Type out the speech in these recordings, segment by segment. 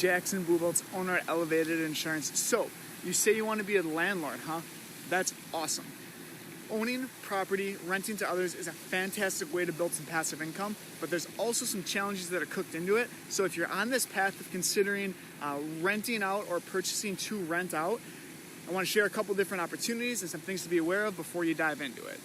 Jackson Bluebelts, owner at Elevated Insurance. So, you say you want to be a landlord, huh? That's awesome. Owning property, renting to others is a fantastic way to build some passive income, but there's also some challenges that are cooked into it. So if you're on this path of considering renting out or purchasing to rent out, I want to share a couple different opportunities and some things to be aware of before you dive into it.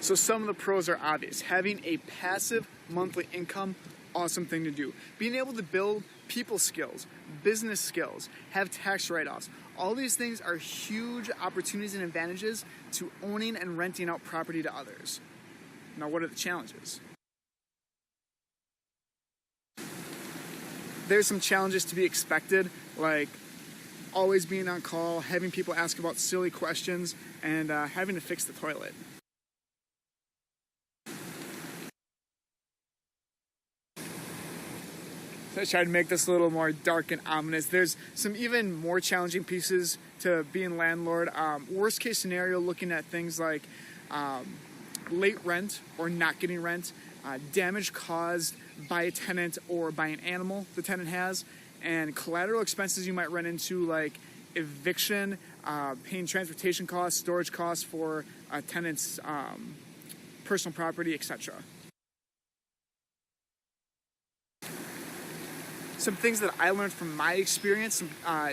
So some of the pros are obvious. Having a passive monthly income, awesome thing to do. Being able to build people skills, business skills, have tax write-offs. All these things are huge opportunities and advantages to owning and renting out property to others. Now, what are the challenges? There's some challenges to be expected, like always being on call, having people ask about silly questions, and having to fix the toilet. So I tried to make this a little more dark and ominous. There's some even more challenging pieces to being landlord. Worst case scenario, looking at things like late rent or not getting rent, damage caused by a tenant or by an animal the tenant has, and collateral expenses you might run into like eviction, paying transportation costs, storage costs for a tenant's personal property, etc. Some things that I learned from my experience, some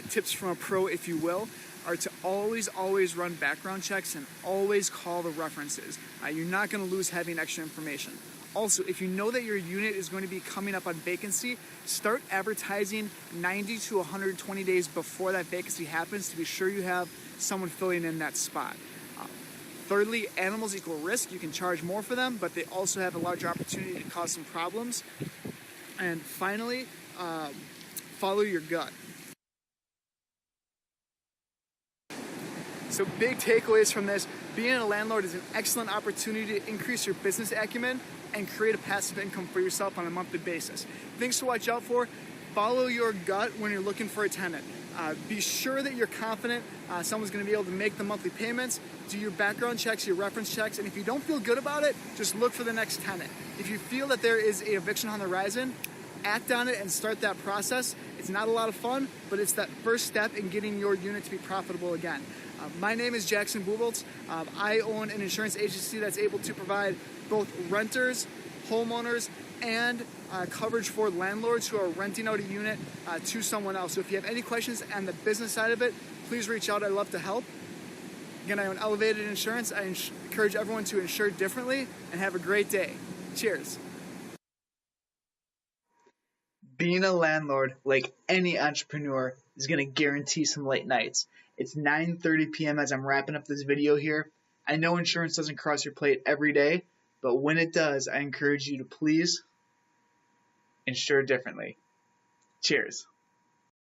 tips from a pro, if you will, are to always run background checks and always call the references. You're not going to lose having extra information. Also, if you know that your unit is going to be coming up on vacancy, start advertising 90 to 120 days before that vacancy happens to be sure you have someone filling in that spot. Thirdly, animals equal risk. You can charge more for them, but they also have a larger opportunity to cause some problems. And finally, follow your gut. So big takeaways from this: being a landlord is an excellent opportunity to increase your business acumen and create a passive income for yourself on a monthly basis. Things to watch out for: follow your gut when you're looking for a tenant. Be sure that you're confident someone's going to be able to make the monthly payments. Do your background checks, your reference checks, and if you don't feel good about it, just look for the next tenant. If you feel that there is an eviction on the horizon, act on it and start that process. It's not a lot of fun, but it's that first step in getting your unit to be profitable again. My name is Jackson Bluebelts. I own an insurance agency that's able to provide both renters, homeowners, and coverage for landlords who are renting out a unit to someone else. So if you have any questions on the business side of it, please reach out. I'd love to help. Again, I own Elevated Insurance. I encourage everyone to insure differently, and have a great day. Cheers. Being a landlord, like any entrepreneur, is going to guarantee some late nights. It's 9:30 p.m. as I'm wrapping up this video here. I know insurance doesn't cross your plate every day, but when it does, I encourage you to please insure differently. Cheers.